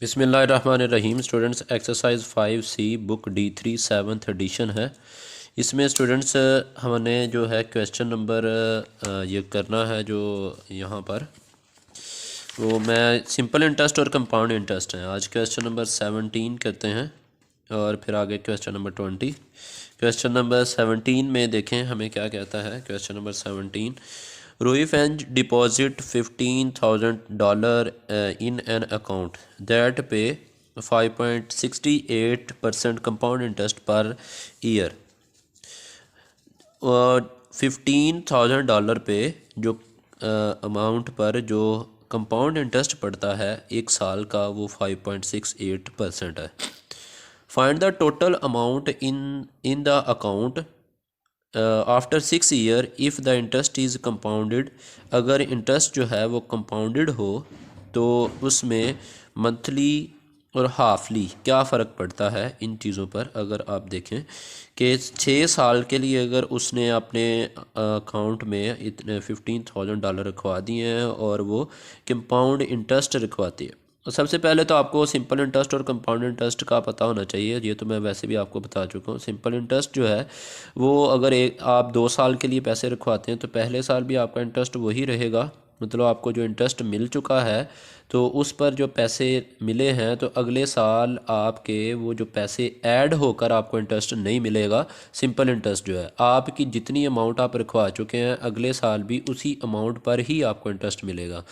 बिस्मिल्लाहिर्रहमानिर्रहीम। Students exercise 5C book D3 7th addition है। इसमें स्टूडेंट्स हमने जो है क्वेश्चन नंबर ये करना है जो यहाँ पर वो मैं सिंपल इंटरेस्ट और कंपाउंड इंटरेस्ट है। आज क्वेश्चन नंबर 17 करते हैं और फिर आगे क्वेश्चन नंबर 20। क्वेश्चन नंबर 17 में देखें हमें क्या कहता है। Question number 17, Rui Fenj deposit $15,000 in an account that pay 5.68% compound interest per year। $15,000 पे जो अमाउंट पर जो कंपाउंड इंटरेस्ट पड़ता है एक साल का वो 5.68% है। Find the total amount in the account after 6 year if the interest is compounded. अगर इंटरेस्ट जो है वो कंपाउंडेड हो तो उसमें मंथली और हाफली क्या फ़र्क पड़ता है इन चीज़ों पर। अगर आप देखें कि 6 साल के लिए अगर उसने अपने अकाउंट में इतने $15,000 रखवा दिए हैं और वो कंपाउंड इंटरेस्ट रखवाती है। सबसे पहले तो आपको सिंपल इंटरेस्ट और कंपाउंड इंटरेस्ट का पता होना चाहिए। ये तो मैं वैसे भी आपको बता चुका हूँ। सिंपल इंटरेस्ट जो है वो अगर आप 2 साल के लिए पैसे रखवाते हैं तो पहले साल भी आपका इंटरेस्ट वही रहेगा। मतलब आपको जो इंटरेस्ट मिल चुका है तो उस पर जो पैसे मिले हैं तो अगले साल आपके वो जो पैसे ऐड होकर आपको इंटरेस्ट नहीं मिलेगा। सिंपल इंटरेस्ट जो है आपकी जितनी अमाउंट आप रखवा चुके हैं अगले साल भी उसी अमाउंट पर ही आपको इंटरेस्ट मिलेगा।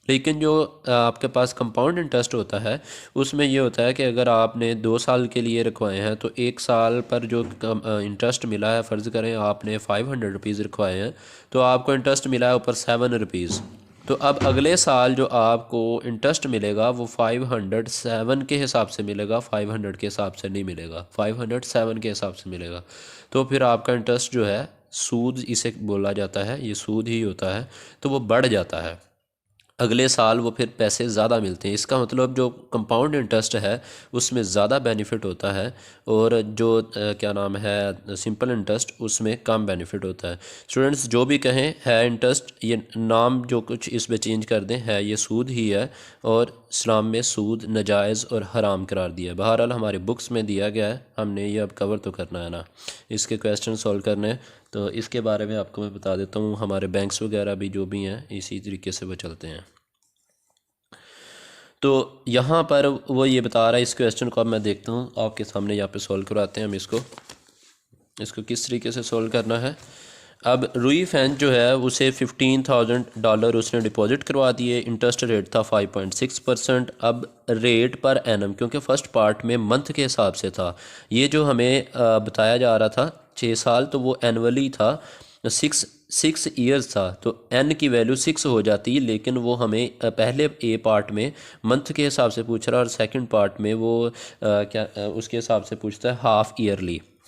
लेकिन जो आपके पास कंपाउंड इंटरेस्ट होता है उसमें ये होता है कि अगर आपने 2 साल के लिए रखवाए हैं तो एक साल पर जो इंटरेस्ट मिला है, फ़र्ज़ करें आपने 500 रुपीज़ रखवाए हैं तो आपको इंटरेस्ट मिला है ऊपर 7 रुपीज़। तो अब अगले साल जो आपको इंटरेस्ट मिलेगा वो 507 के हिसाब से मिलेगा, 500 के हिसाब से नहीं मिलेगा, 507 के हिसाब से मिलेगा। तो फिर आपका इंटरेस्ट जो है सूद इसे बोला जाता है, ये सूद ही होता है, तो वो बढ़ जाता है। अगले साल वो फिर पैसे ज़्यादा मिलते हैं। इसका मतलब जो कंपाउंड इंटरेस्ट है उसमें ज़्यादा बेनिफिट होता है और जो क्या नाम है सिंपल इंटरेस्ट उसमें कम बेनिफिट होता है। स्टूडेंट्स जो भी कहें है इंटरेस्ट, ये नाम जो कुछ इसमें चेंज कर दें, है ये सूद ही है और इस्लाम में सूद नाजायज़ और हराम करार दिया है। बहरहाल हमारी बुक्स में दिया गया है, हमने ये अब कवर तो करना है ना, इसके क्वेश्चन सॉल्व करने हैं। तो इसके बारे में आपको मैं बता देता हूँ। हमारे बैंक्स वगैरह भी जो भी हैं इसी तरीके से वो चलते हैं। तो यहाँ पर वो ये बता रहा है, इस क्वेश्चन को अब मैं देखता हूँ आपके सामने, यहाँ पे सॉल्व करवाते हैं हम इसको किस तरीके से सॉल्व करना है। अब रुई फैन जो है उसे $15,000 उसने डिपॉजिट करवा दिए। इंटरेस्ट रेट था 5.6%। अब रेट पर एनम, क्योंकि फ़र्स्ट पार्ट में मंथ के हिसाब से था, ये जो हमें बताया जा रहा था 6 साल, तो वो एनुअली था। 6 ईयर्स था तो n की वैल्यू 6 हो जाती है, लेकिन वो हमें पहले ए पार्ट में मंथ के हिसाब से पूछ रहा है और सेकंड पार्ट में वो उसके हिसाब से पूछता है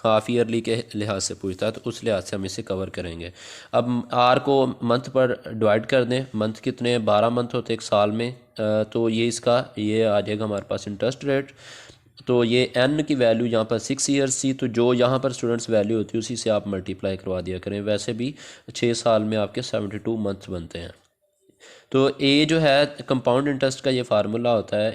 हाफ़ ईयरली के लिहाज से पूछता है। तो उस लिहाज से हम इसे कवर करेंगे। अब आर को मंथ पर डिवाइड कर दें। मंथ कितने, 12 मंथ होते एक साल में, तो ये इसका ये आ जाएगा हमारे पास इंटरेस्ट रेट। तो ये n की वैल्यू यहाँ पर 6 ईयर्स थी, तो जो यहाँ पर स्टूडेंट्स वैल्यू होती है उसी से आप मल्टीप्लाई करवा दिया करें। वैसे भी 6 साल में आपके 72 मंथ बनते हैं। तो ए जो है कंपाउंड इंटरेस्ट का ये फार्मूला होता है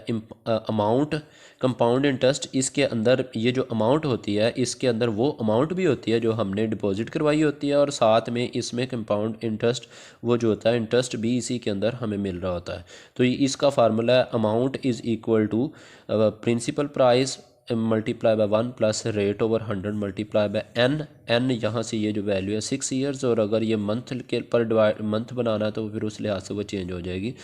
अमाउंट कंपाउंड इंटरेस्ट। इसके अंदर ये जो अमाउंट होती है इसके अंदर वो अमाउंट भी होती है जो हमने डिपॉजिट करवाई होती है और साथ में इसमें कंपाउंड इंटरेस्ट वो जो होता है इंटरेस्ट भी इसी के अंदर हमें मिल रहा होता है। तो इसका फार्मूला है amount is equal to principal price multiply by 1 plus rate over 100 multiply by n यहाँ से ये जो वैल्यू है 6 ईयर्स, और अगर ये मंथ के पर डिवाइड मंथ बनाना है तो फिर उस लिहाज से वो चेंज हो जाएगी।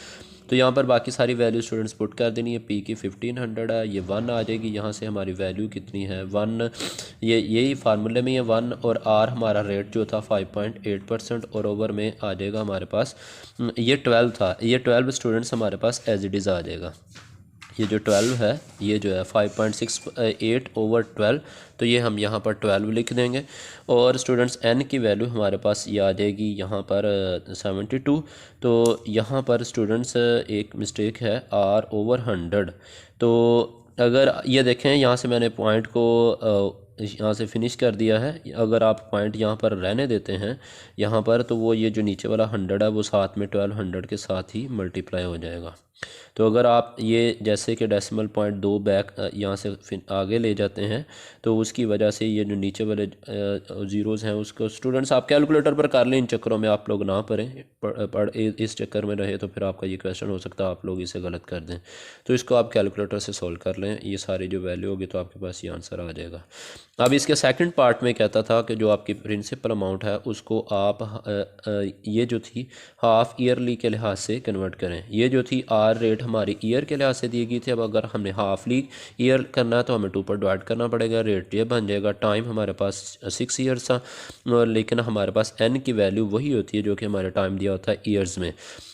तो यहाँ पर बाकी सारी वैल्यू स्टूडेंट्स पुट कर देनी है। p की 1500 है, ये 1 आ जाएगी। यहाँ से हमारी वैल्यू कितनी है 1, ये यही फार्मूले में ये 1, और r हमारा रेट जो था 5.8% और ओवर में आ जाएगा हमारे पास ये 12 था। ये 12 स्टूडेंट्स हमारे पास एज इट इज़ आ जाएगा। ये जो 12 है ये जो है 5.68 ओवर 12, तो ये हम यहाँ पर 12 लिख देंगे। और स्टूडेंट्स n की वैल्यू हमारे पास ये आ जाएगी यहाँ पर 72। तो यहाँ पर स्टूडेंट्स एक मिस्टेक है r ओवर 100। तो अगर ये देखें यहाँ से मैंने पॉइंट को यहाँ से फिनिश कर दिया है। अगर आप पॉइंट यहाँ पर रहने देते हैं यहाँ पर, तो वो ये जो नीचे वाला 100 है वो साथ में 1200 के साथ ही मल्टीप्लाई हो जाएगा। तो अगर आप ये जैसे कि डेसिमल पॉइंट 2 बैक यहाँ से फिर आगे ले जाते हैं तो उसकी वजह से ये जो नीचे वाले ज़ीरोज़ हैं उसको स्टूडेंट्स आप कैलकुलेटर पर कर लें, इन चक्करों में आप लोग ना पढ़ इस चक्कर में रहे तो फिर आपका ये क्वेश्चन हो सकता है आप लोग इसे गलत कर दें। तो इसको आप कैलकुलेटर से सोल्व कर लें, ये सारी जो वैल्यू होगी तो आपके पास ये आंसर आ जाएगा। अब इसके सेकंड पार्ट में कहता था कि जो आपकी प्रिंसिपल अमाउंट है उसको आप ये जो थी हाफ़ ईयरली के लिहाज से कन्वर्ट करें। ये जो थी आर रेट हमारी ईयर के लिहाज से दी गई थी। अब अगर हमने हाफली ईयर करना है तो हमें 2 पर डिवाइड करना पड़ेगा, रेट ये बन जाएगा। टाइम हमारे पास 6 ईयर्स था और लेकिन हमारे पास एन की वैल्यू वही होती है जो कि हमारे टाइम दिया होता है ईयर्स में,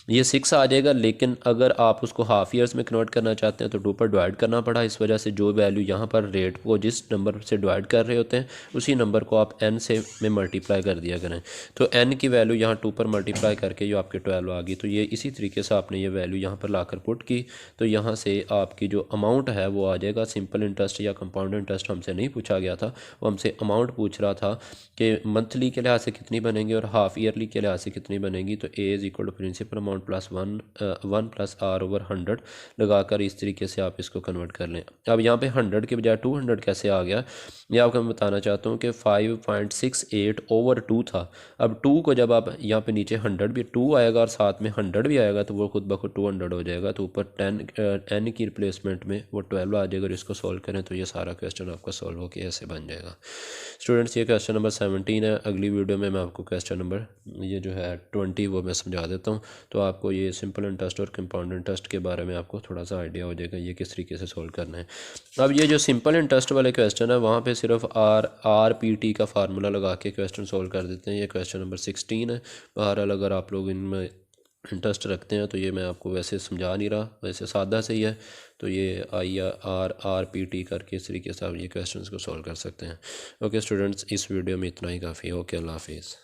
ये 6 आ जाएगा। लेकिन अगर आप उसको हाफ़ ईयर्स में कन्वर्ट करना चाहते हैं तो 2 पर डिवाइड करना पड़ा। इस वजह से जो वैल्यू यहाँ पर रेट को जिस नंबर से डिवाइड कर रहे होते हैं उसी नंबर को आप एन से में मल्टीप्लाई कर दिया करें। तो एन की वैल्यू यहाँ 2 पर मल्टीप्लाई करके जो आपके 12 आ गई। तो ये इसी तरीके से आपने ये वैल्यू यहाँ पर लाकर पुट की तो यहाँ से आपकी जो अमाउंट है वो आ जाएगा। सिंपल इंटरेस्ट या कंपाउंड इंटरेस्ट हमसे नहीं पूछा गया था, वो हमसे अमाउंट पूछ रहा था कि मंथली के लिहाज से कितनी बनेंगी और हाफ़ ईयरली के लिहाज से कितनी बनेगी। तो A is equal to principal amount plus 1 plus R over 100 लगाकर इस तरीके से आप इसको कन्वर्ट कर लें। अब यहाँ पे 100 के बजाय 200 कैसे आ गया, ये आपको मैं बताना चाहता हूँ कि 5.68 ओवर 2 था। अब 2 को जब आप यहाँ पे नीचे 100 भी 2 आएगा और साथ में 100 भी आएगा तो वो खुद ब खुद 200 हो जाएगा। तो ऊपर 10 एन की रिप्लेसमेंट में वो 12 आ जाएगा और इसको सॉल्व करें तो ये सारा क्वेश्चन आपका सॉल्व होकर ऐसे बन जाएगा। स्टूडेंट्स ये क्वेश्चन नंबर 17 है। अगली वीडियो में मैं आपको क्वेश्चन नंबर ये जो है 20 वो मैं समझा देता हूँ तो आपको ये सिंपल इंटरेस्ट और कंपाउंड इंटरेस्ट के बारे में आपको थोड़ा सा आइडिया हो जाएगा ये किस तरीके से सोल्व करना है। अब ये जो सिंपल इंटरेस्ट वाले क्वेश्चन है वहाँ पे सिर्फ आर पी टी का फार्मूला लगा के क्वेश्चन सोल्व कर देते हैं। ये क्वेश्चन नंबर 16 है। बहरहाल अगर आप लोग इनमें इंटरेस्ट रखते हैं तो ये मैं आपको वैसे समझा नहीं रहा, वैसे सादा से ही है। तो ये आर पी टी करके इस तरीके से आप ये क्वेश्चन को सॉल्व कर सकते हैं। ओके स्टूडेंट्स, इस वीडियो में इतना ही काफ़ी है। ओके, अल्लाह हाफिज़।